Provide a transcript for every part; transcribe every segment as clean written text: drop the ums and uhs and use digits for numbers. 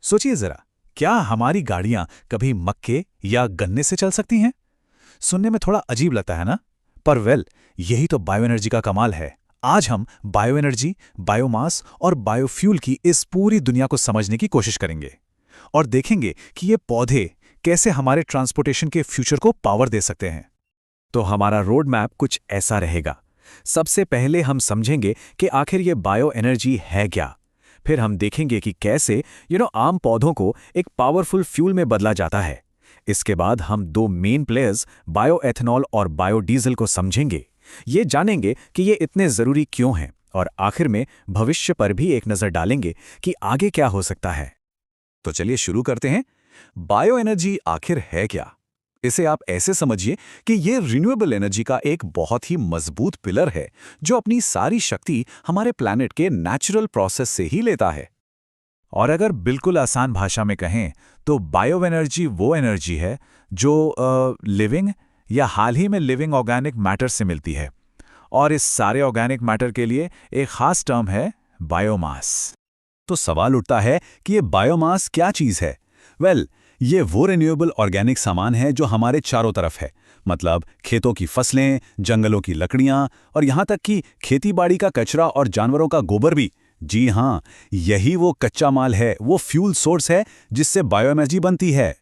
सोचिए जरा, क्या हमारी गाड़ियां कभी मक्के या गन्ने से चल सकती हैं? सुनने में थोड़ा अजीब लगता है ना? पर यही तो बायो एनर्जी का कमाल है। आज हम बायो एनर्जी, बायोमास और बायोफ्यूल की इस पूरी दुनिया को समझने की कोशिश करेंगे और देखेंगे कि ये पौधे कैसे हमारे ट्रांसपोर्टेशन के फ्यूचर को पावर दे सकते हैं। तो हमारा रोड मैप कुछ ऐसा रहेगा। सबसे पहले हम समझेंगे कि आखिर ये बायो एनर्जी है क्या। फिर हम देखेंगे कि कैसे आम पौधों को एक पावरफुल फ्यूल में बदला जाता है। इसके बाद हम दो मेन प्लेयर्स बायो एथेनॉल और बायोडीजल को समझेंगे। ये जानेंगे कि ये इतने ज़रूरी क्यों हैं और आखिर में भविष्य पर भी एक नज़र डालेंगे कि आगे क्या हो सकता है। तो चलिए शुरू करते हैं। बायो एनर्जी आखिर है क्या? इसे आप ऐसे समझिए कि ये रिन्यूएबल एनर्जी का एक बहुत ही मजबूत पिलर है जो अपनी सारी शक्ति हमारे प्लैनेट के नेचुरल प्रोसेस से ही लेता है। और अगर बिल्कुल आसान भाषा में कहें तो बायो एनर्जी वो एनर्जी है जो लिविंग या हाल ही में लिविंग ऑर्गेनिक मैटर से मिलती है। और इस सारे ऑर्गेनिक मैटर के लिए एक खास टर्म है बायोमास। तो सवाल उठता है कि ये बायोमास क्या चीज़ है? ये वो रिन्यूएबल ऑर्गेनिक सामान है जो हमारे चारों तरफ है। मतलब खेतों की फसलें, जंगलों की लकड़ियां और यहाँ तक कि खेतीबाड़ी का कचरा और जानवरों का गोबर भी। जी हाँ, यही वो कच्चा माल है, वो फ्यूल सोर्स है जिससे बायोएनर्जी बनती है।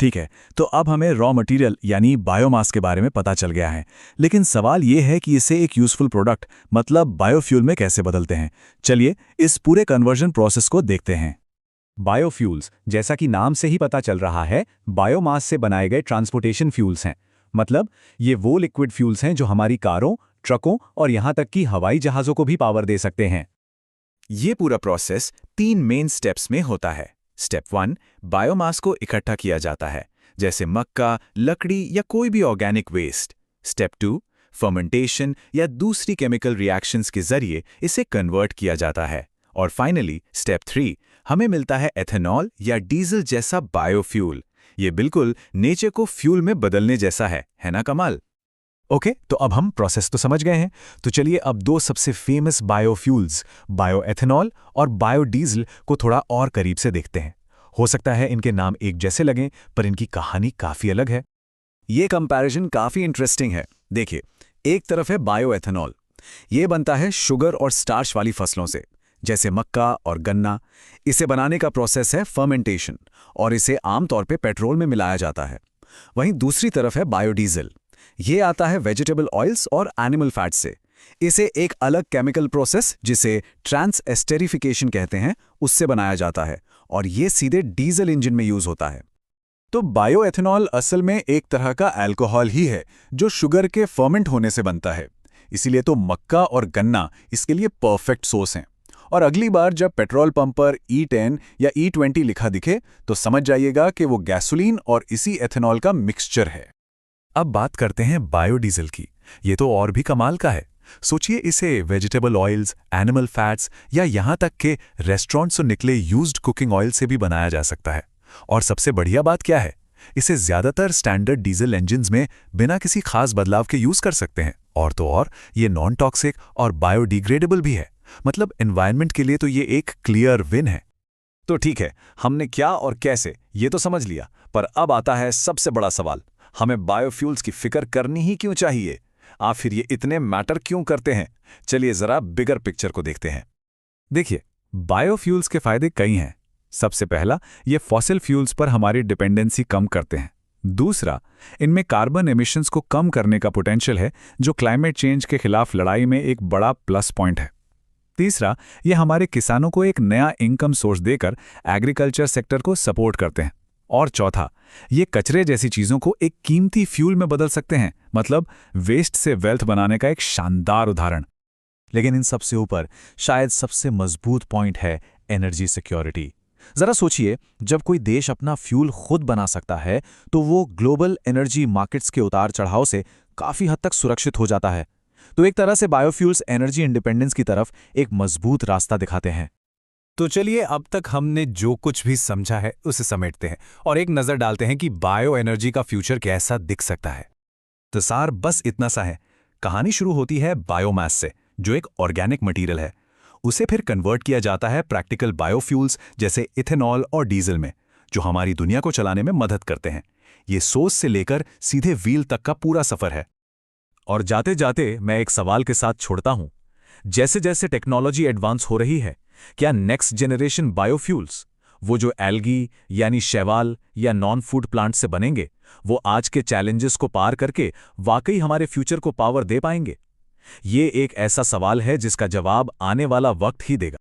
ठीक है, तो अब हमें रॉ मटेरियल यानी बायोमास के बारे में पता चल गया है। लेकिन सवाल ये है कि इसे एक यूजफुल प्रोडक्ट मतलब बायोफ्यूल में कैसे बदलते हैं। चलिए इस पूरे कन्वर्जन प्रोसेस को देखते हैं। बायोफ्यूल्स, जैसा कि नाम से ही पता चल रहा है, बायोमास से बनाए गए ट्रांसपोर्टेशन फ्यूल्स हैं। मतलब ये वो लिक्विड फ्यूल्स हैं जो हमारी कारों, ट्रकों और यहाँ तक कि हवाई जहाज़ों को भी पावर दे सकते हैं। ये पूरा प्रोसेस 3 मेन स्टेप्स में होता है। स्टेप 1, बायोमास को इकट्ठा किया जाता है, जैसे मक्का, लकड़ी या कोई भी ऑर्गेनिक वेस्ट। स्टेप 2, फर्मेंटेशन या दूसरी केमिकल रिएक्शंस के जरिए इसे कन्वर्ट किया जाता है। और फाइनली स्टेप 3, हमें मिलता है एथेनॉल या डीजल जैसा बायोफ्यूल। ये बिल्कुल नेचर को फ्यूल में बदलने जैसा है ना कमाल? ओके, तो अब हम प्रोसेस तो समझ गए हैं। तो चलिए अब दो सबसे फेमस बायोफ्यूल्स, बायोएथेनॉल और बायोडीजल को थोड़ा और करीब से देखते हैं। हो सकता है इनके नाम एक जैसे लगें, पर इनकी कहानी काफ़ी अलग है। ये कंपैरिजन काफ़ी इंटरेस्टिंग है। देखिए, एक तरफ है बायोएथेनॉल। ये बनता है शुगर और स्टार्च वाली फसलों से, जैसे मक्का और गन्ना। इसे बनाने का प्रोसेस है फर्मेंटेशन और इसे आमतौर पे पेट्रोल में मिलाया जाता है। वहीं दूसरी तरफ है बायोडीजल। ये आता है वेजिटेबल ऑयल्स और एनिमल फैट से। इसे एक अलग केमिकल प्रोसेस जिसे ट्रांस एस्टेरिफिकेशन कहते हैं, उससे बनाया जाता है और ये सीधे डीजल इंजन में यूज होता है। तो बायोएथेनॉल असल में एक तरह का अल्कोहल ही है जो शुगर के फर्मेंट होने से बनता है। इसीलिए तो मक्का और गन्ना इसके लिए परफेक्ट सोर्स हैं। और अगली बार जब पेट्रोल पंप पर E10 या E20 लिखा दिखे तो समझ जाइएगा कि वो गैसोलीन और इसी एथेनॉल का मिक्सचर है। अब बात करते हैं बायोडीजल की। ये तो और भी कमाल का है। सोचिए, इसे वेजिटेबल ऑयल्स, एनिमल फैट्स या यहाँ तक के रेस्टोरेंट से निकले यूज्ड कुकिंग ऑयल से भी बनाया जा सकता है। और सबसे बढ़िया बात क्या है, इसे ज्यादातर स्टैंडर्ड डीजल इंजन्स में बिना किसी खास बदलाव के यूज कर सकते हैं। और तो और ये नॉन टॉक्सिक और बायोडिग्रेडेबल भी है। मतलब एनवायरनमेंट के लिए तो ये एक क्लियर विन है। तो ठीक है, हमने क्या और कैसे ये तो समझ लिया, पर अब आता है सबसे बड़ा सवाल, हमें बायोफ्यूल्स की फिक्र करनी ही क्यों चाहिए? आखिर ये इतने मैटर क्यों करते हैं? चलिए जरा बिगर पिक्चर को देखते हैं। देखिए, बायोफ्यूल्स के फायदे कई हैं। सबसे पहला, ये फॉसिल फ्यूल्स पर हमारी डिपेंडेंसी कम करते हैं। दूसरा, इनमें कार्बन एमिशंस को कम करने का पोटेंशियल है जो क्लाइमेट चेंज के खिलाफ लड़ाई में एक बड़ा प्लस पॉइंट है। तीसरा, ये हमारे किसानों को एक नया इनकम सोर्स देकर एग्रीकल्चर सेक्टर को सपोर्ट करते हैं। और चौथा, ये कचरे जैसी चीज़ों को एक कीमती फ्यूल में बदल सकते हैं। मतलब वेस्ट से वेल्थ बनाने का एक शानदार उदाहरण। लेकिन इन सबसे ऊपर शायद सबसे मजबूत पॉइंट है एनर्जी सिक्योरिटी। जरा सोचिए, जब कोई देश अपना फ्यूल खुद बना सकता है तो वो ग्लोबल एनर्जी मार्केट्स के उतार चढ़ाव से काफ़ी हद तक सुरक्षित हो जाता है। तो एक तरह से बायोफ्यूल्स एनर्जी इंडिपेंडेंस की तरफ एक मजबूत रास्ता दिखाते हैं। तो चलिए अब तक हमने जो कुछ भी समझा है उसे समेटते हैं और एक नज़र डालते हैं कि बायो एनर्जी का फ्यूचर कैसा दिख सकता है। तो सार बस इतना सा है। कहानी शुरू होती है बायोमास से, जो एक ऑर्गेनिक मटेरियल है। उसे फिर कन्वर्ट किया जाता है प्रैक्टिकल बायोफ्यूल्स जैसे इथेनॉल और डीजल में, जो हमारी दुनिया को चलाने में मदद करते हैं। ये सोच से लेकर सीधे व्हील तक का पूरा सफर है। और जाते जाते मैं एक सवाल के साथ छोड़ता हूं। जैसे जैसे टेक्नोलॉजी एडवांस हो रही है, क्या नेक्स्ट जनरेशन बायोफ्यूल्स, वो जो एल्गी यानी शैवाल या नॉन फूड प्लांट से बनेंगे, वो आज के चैलेंजेस को पार करके वाकई हमारे फ्यूचर को पावर दे पाएंगे? ये एक ऐसा सवाल है जिसका जवाब आने वाला वक्त ही देगा।